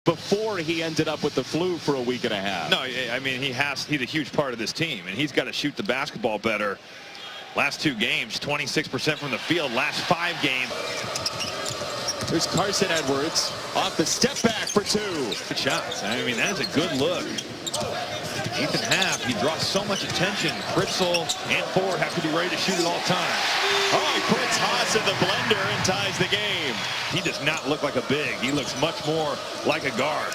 before he ended up with the flu for a week and a half. No, I mean, he's a huge part of this team, and he's got to shoot the basketball better. Last 2 games, 26% from the field. Last 5 games. There's Carson Edwards off the step back for 2. Good shots. I mean, that is a good look. Ethan Happ, he draws so much attention. Fritzl and Ford have to be ready to shoot at all times. Oh, he puts Haas in the blender and ties the game. He does not look like a big. He looks much more like a guard.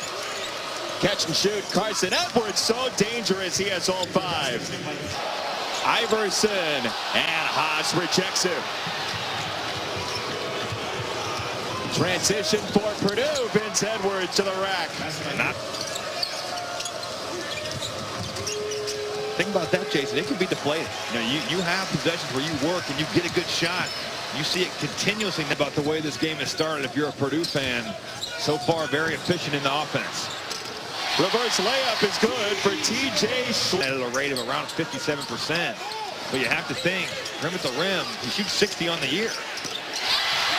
Catch and shoot. Carson Edwards, so dangerous. He has all 5. Iverson, and Haas rejects him. Transition for Purdue. Vince Edwards to the rack. Think about that, Jason. It can be deflated. You know, you have possessions where you work and you get a good shot. You see it continuously about the way this game has started. If you're a Purdue fan, so far very efficient in the offense. Reverse layup is good for TJ At a rate of around 57%. But you have to think, rim at the rim, he shoots 60 on the year.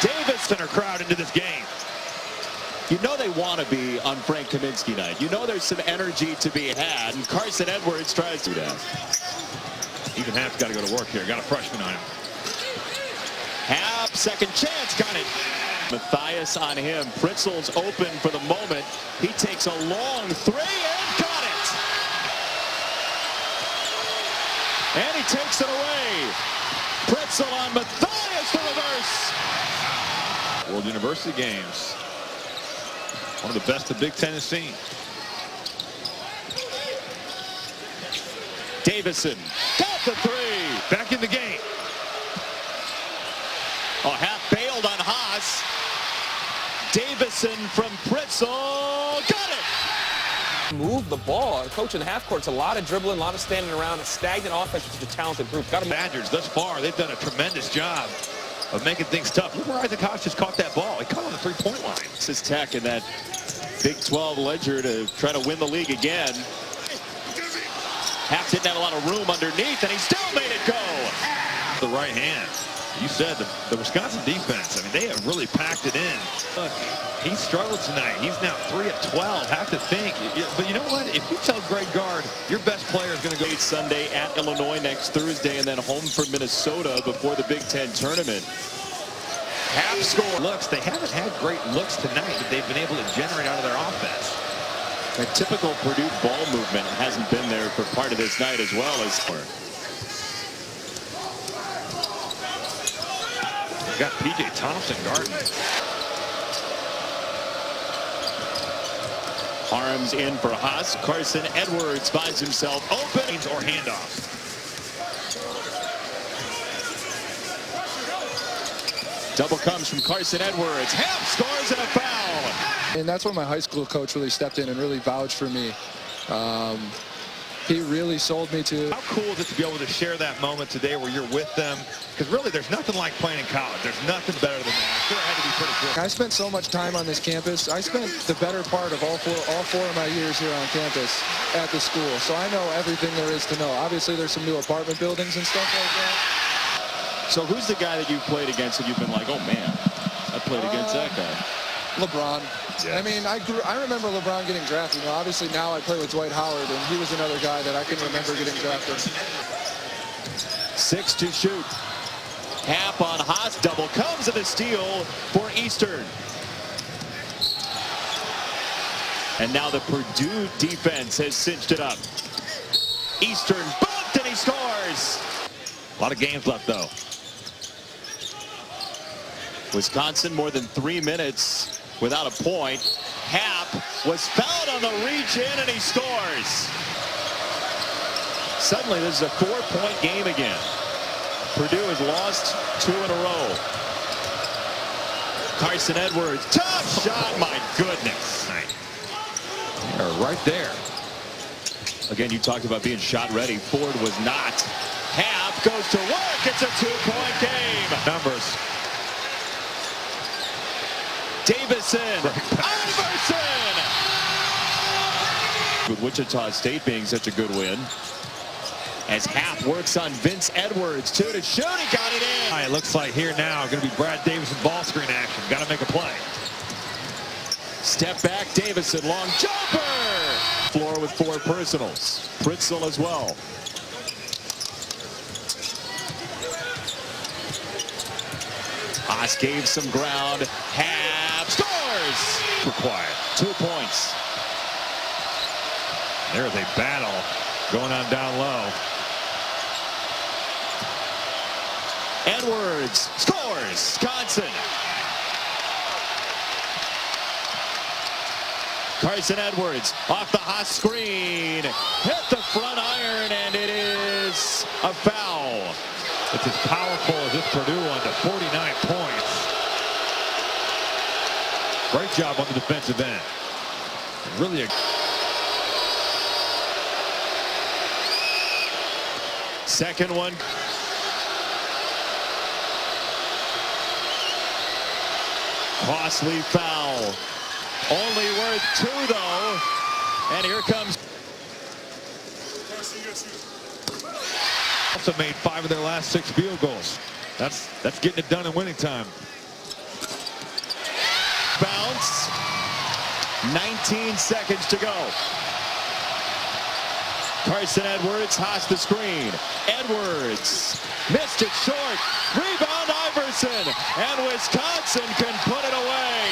Davis center crowd into this game. You know they want to be on Frank Kaminsky night. You know there's some energy to be had, and Carson Edwards tries to do that. Ethan Happ's got to go to work here. Got a freshman on him. Happ, second chance, got it. Matthias on him. Fritzl's open for the moment. He takes a long 3 and got it. And he takes it away. Fritzl on Matthias, the reverse. World University games. One of the best the Big Ten has seen. Davison got the 3. Back in the game. Oh, Happ bailed on Haas. Davison from Fritzl, got it! Move the ball. Coach in the half court's a lot of dribbling, a lot of standing around, a stagnant offense, which is a talented group. Got to Badgers thus far, they've done a tremendous job of making things tough. Look where Isaac Haas just caught that ball. He caught it on the 3-point line. This is Tech in that Big 12 ledger to try to win the league again. Happ didn't have a lot of room underneath, and he still made it go. The right hand. You said the Wisconsin defense, I mean, they have really packed it in. Look, he struggled tonight. He's now 3 of 12. Have to think. But you know what? If you tell Greg Gard, your best player is going to go Sunday at Illinois next Thursday, and then home for Minnesota before the Big Ten tournament. Happ score looks. They haven't had great looks tonight that they've been able to generate out of their offense. A typical Purdue ball movement hasn't been there for part of this night as well as Got P.J. Thompson guarding. Arms in for Haas. Carson Edwards finds himself open. Or handoffs. Double comes from Carson Edwards. Happ scores and a foul. And that's when my high school coach really stepped in and really vouched for me. He really sold me to. How cool is it to be able to share that moment today where you're with them? Because really, there's nothing like playing in college. There's nothing better than that. I'm sure it had to be pretty cool. I spent so much time on this campus. I spent the better part of all four of my years here on campus at the school. So I know everything there is to know. Obviously, there's some new apartment buildings and stuff like that. So who's the guy that you played against and you've been like, oh man, I played against that guy? LeBron. Yeah. I mean, I remember LeBron getting drafted. You know, obviously now I play with Dwight Howard, and he was another guy that I can remember getting drafted. 6 to shoot. Happ on Haas. Double comes and a steal for Eastern. And now the Purdue defense has cinched it up. Eastern bumped and he scores. A lot of games left though. Wisconsin more than 3 minutes without a point. Happ was fouled on the reach in and he scores. Suddenly this is a 4-point game again. Purdue has lost 2 in a row. Carson Edwards, tough shot, my goodness. Right there. Again, you talked about being shot ready. Ford was not. Happ goes to work. It's a 2-point game. Numbers. Davison. Iverson. With Wichita State being such a good win. As Happ works on Vince Edwards. 2 to shoot. He got it in. It looks like here now going to be Brad Davison ball screen action. Got to make a play. Step back, Davison, long jumper. Floor with 4 personals. Pritzel as well. Haas gave some ground. Hab scores. Required. 2 points. There's a battle going on down low. Edwards scores. Wisconsin. Carson Edwards off the Haas screen. Hit the front iron, and it is a foul. It's as powerful as this Purdue one to 49 points. Great job on the defensive end. Really a second one. Costly foul. Only worth 2 though. And here comes. Also made 5 of their last 6 field goals. That's getting it done in winning time. Bounce. 19 seconds to go. Carson Edwards, Haas the screen. Edwards missed it short. Rebound Iverson. And Wisconsin can put it away.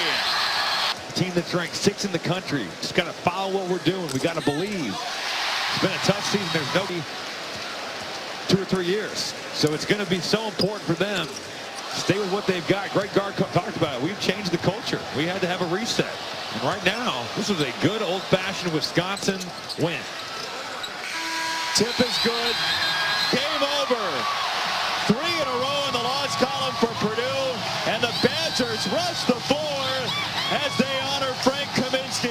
Team that's ranked 6th in the country. Just got to follow what we're doing. We got to believe. It's been a tough season. There's no 2 or 3 years. So it's going to be so important for them. Stay with what they've got. Greg Gard talked about it. We've changed the culture. We had to have a reset. And right now, this was a good old-fashioned Wisconsin win. Tip is good. Game over. 3 in a row in the loss column for Purdue. And the Badgers rush the floor as they honor Frank Kaminsky.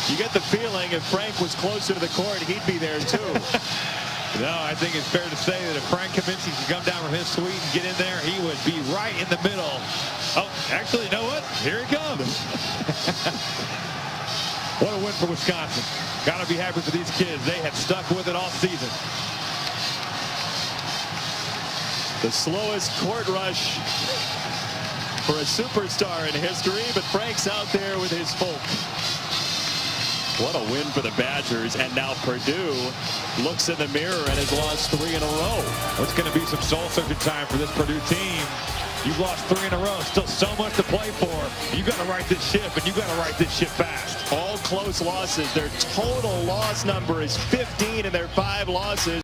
You get the feeling if Frank was closer to the court, he'd be there too. No, I think it's fair to say that if Frank Kaminsky could come down from his suite and get in there, he would be right in the middle. Oh, actually, you know what? Here he comes. What a win for Wisconsin. Got to be happy for these kids. They have stuck with it all season. The slowest court rush for a superstar in history, but Frank's out there with his folk. What a win for the Badgers, and now Purdue looks in the mirror and has lost 3 in a row. It's going to be some soul-searching time for this Purdue team. You've lost 3 in a row, still so much to play for. You got to right this ship, and you got to right this ship fast. All close losses. Their total loss number is 15 in their 5 losses.